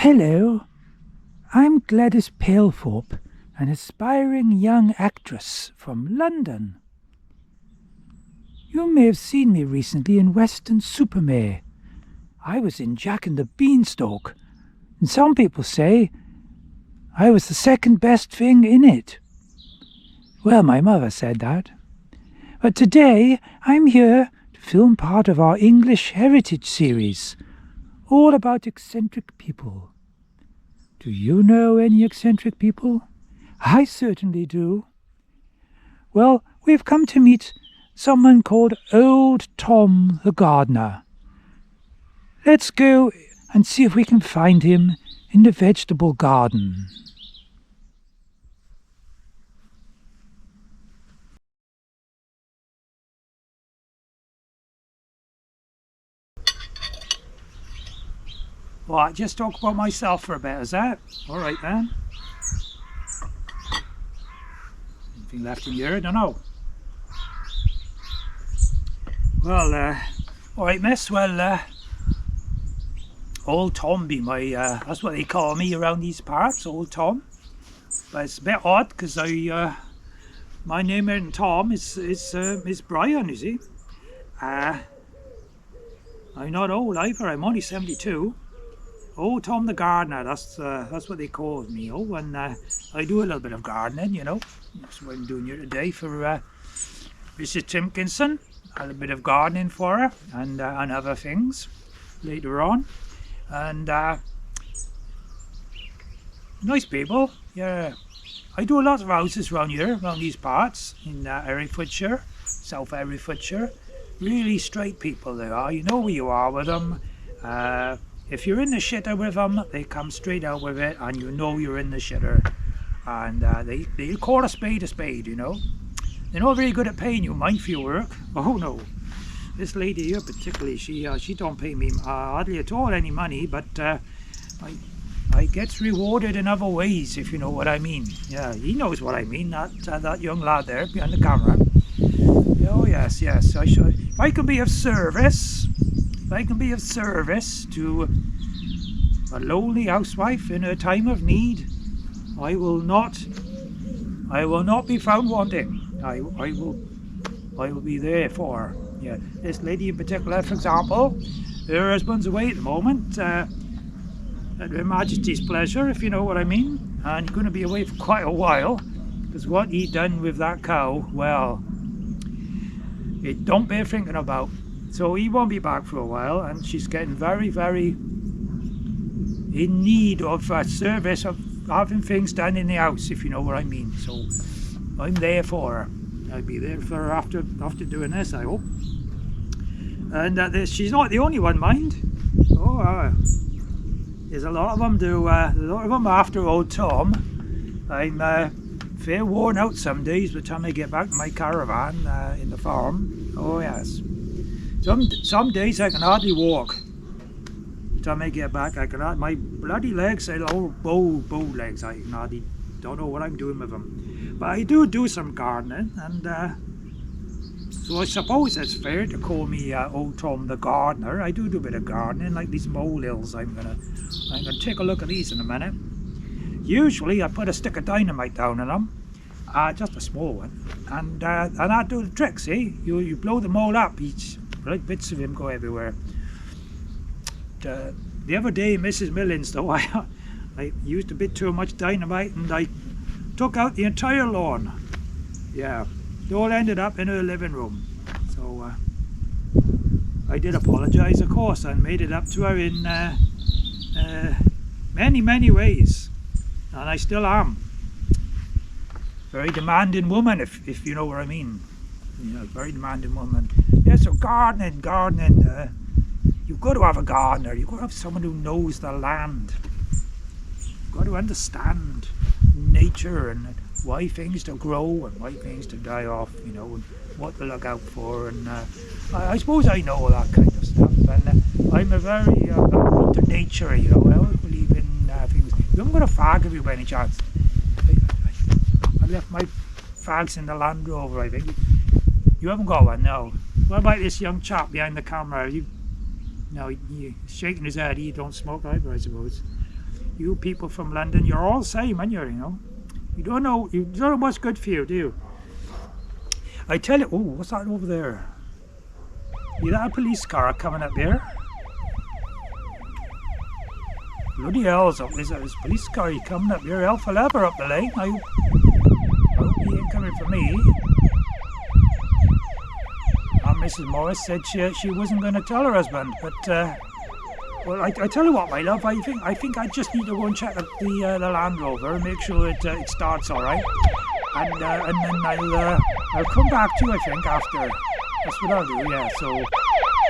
Hello, I'm Gladys Palethorpe, an aspiring young actress from London. You may have seen me recently in Weston-super-Mare. I was in Jack the Beanstalk, and some people say I was the second best thing in it. Well, my mother said that. But today I'm here to film part of our English Heritage series, all about eccentric people. Do you know any eccentric people? I certainly do. Well, we've come to meet someone called Old Tom the Gardener. Let's go and see if we can find him in the vegetable garden. Well, I just talk about myself for a bit, is that? All right then. Anything left in here? I don't know. Well, all right, miss. Well, Old Tom be my, that's what they call me around these parts, Old Tom. But it's a bit odd because my name isn't Tom, it's Brian, you see. I'm not old either, I'm only 72. Old Tom the Gardener, that's what they call me. Oh, and I do a little bit of gardening, you know. That's what I'm doing here today for Mrs. Timkinson. A little bit of gardening for her and other things later on. And nice people, yeah. I do a lot of houses around here, around these parts, in Herefordshire, South Herefordshire. Really straight people they are, you know where you are with them. If you're in the shitter with them, they come straight out with it and you know you're in the shitter. And they call a spade, you know. They're not very good at paying you, mind, for your work. Oh no. This lady here particularly, she don't pay me hardly at all any money, but I gets rewarded in other ways, if you know what I mean. Yeah, he knows what I mean, that young lad there behind the camera. Oh yes, if I can be of service, to a lonely housewife in her time of need, I will not be found wanting. I will be there for her. Yeah, this lady in particular, for example, her husband's away at the moment, at Her Majesty's pleasure, if you know what I mean, and he's going to be away for quite a while, because what he done with that cow, well, it don't bear thinking about. So he won't be back for a while, and she's getting very, very in need of service, of having things done in the house, if you know what I mean. So I'm there for her. I'll be there for her after doing this, I hope. And she's not the only one, mind. Oh, there's a lot of them do. A lot of them after Old Tom. I'm fair worn out some days by the time I get back to my caravan in the farm. Oh yes. Some days I can hardly walk. By the time I get back, my bloody legs are all bow legs. I can hardly, don't know what I'm doing with them. But I do some gardening, and so I suppose it's fair to call me Old Tom the Gardener. I do a bit of gardening, like these molehills. I'm gonna take a look at these in a minute. Usually I put a stick of dynamite down in them, just a small one, and I do the trick. See, you blow them all up, each right bits of him go everywhere. The other day, Mrs. Millins, though, I used a bit too much dynamite and I took out the entire lawn. Yeah, it all ended up in her living room. So I did apologise, of course, and made it up to her in many ways, and I still am. Very demanding woman, if you know what I mean. Yeah, very demanding woman. Yeah, so gardening. You've got to have a gardener. You've got to have someone who knows the land. You've got to understand nature and why things to grow and why things to die off, you know, and what to look out for. And I suppose I know all that kind of stuff. And I'm a very I'm into nature, you know. I always believe in things. You haven't got a fag, have you, by any chance? I left my fags in the Land Rover, I think. You haven't got one, no. What about this young chap behind the camera? No, he's shaking his head. He don't smoke either, I suppose. You people from London, you're all same, aren't you? You know. You don't know what's good for you, do you? I tell you. Oh, what's that over there? Is that a police car coming up here? Bloody hell, there's a police car coming up here. Alpha Lever up the lane. I hope he ain't coming for me. And Mrs. Morris said she wasn't going to tell her husband, but well, I tell you what, my love. I think I just need to go and check the Land Rover and make sure it starts all right, and then I'll come back to you. I think after. That's what I'll do. Yeah. So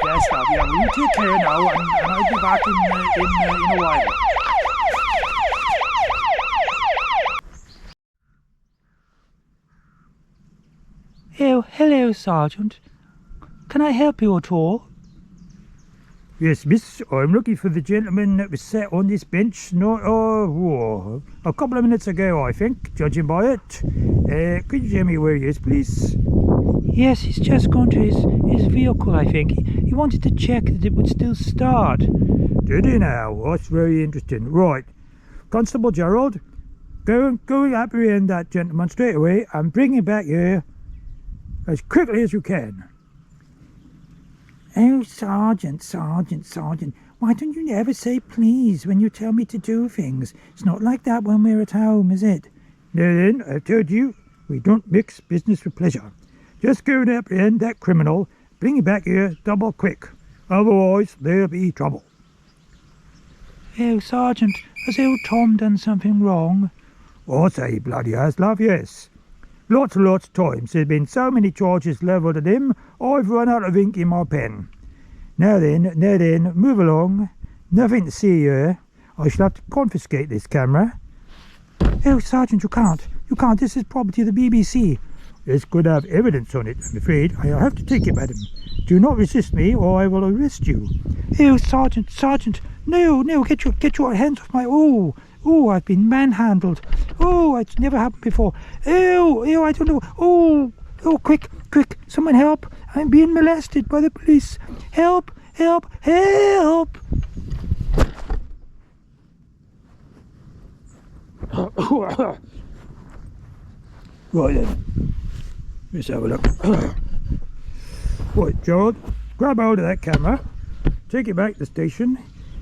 yes, love. Yeah. Well, you take care now, and I'll be back in a while. Oh, hello, Sergeant. Can I help you at all? Yes, miss, I'm looking for the gentleman that was sat on this bench not a couple of minutes ago, I think, judging by it. Could you tell me where he is, please? Yes, he's just gone to his vehicle, I think. He wanted to check that it would still start. Did he now? That's very interesting. Right. Constable Gerald, go and apprehend that gentleman straight away and bring him back here as quickly as you can. Oh, Sergeant, why don't you ever say please when you tell me to do things? It's not like that when we're at home, is it? Now then, I've told you, we don't mix business with pleasure. Just go and apprehend that criminal, bring him back here double quick. Otherwise, there'll be trouble. Oh, Sergeant, has old Tom done something wrong? I say bloody has, love, yes. Lots and lots of times there's been so many charges levelled at him, I've run out of ink in my pen. Now then, move along. Nothing to see here. I shall have to confiscate this camera. Oh, Sergeant, you can't. This is property of the BBC. This could have evidence on it, I'm afraid. I'll have to take it, madam. Do not resist me, or I will arrest you. Oh, Sergeant, no, get your hands off my... Oh, I've been manhandled. Oh, it's never happened before. Oh, I don't know. Oh, quick, someone help. I'm being molested by the police. Help. Right then, let's have a look. Right, Gerald, grab hold of that camera, take it back to the station,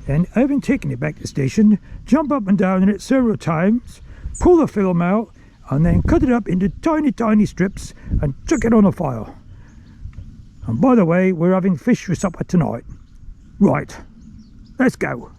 and having taken it back to the station, jump up and down in it several times, pull the film out, and then cut it up into tiny strips and chuck it on a fire. And by the way, we're having fish for supper tonight. Right, let's go.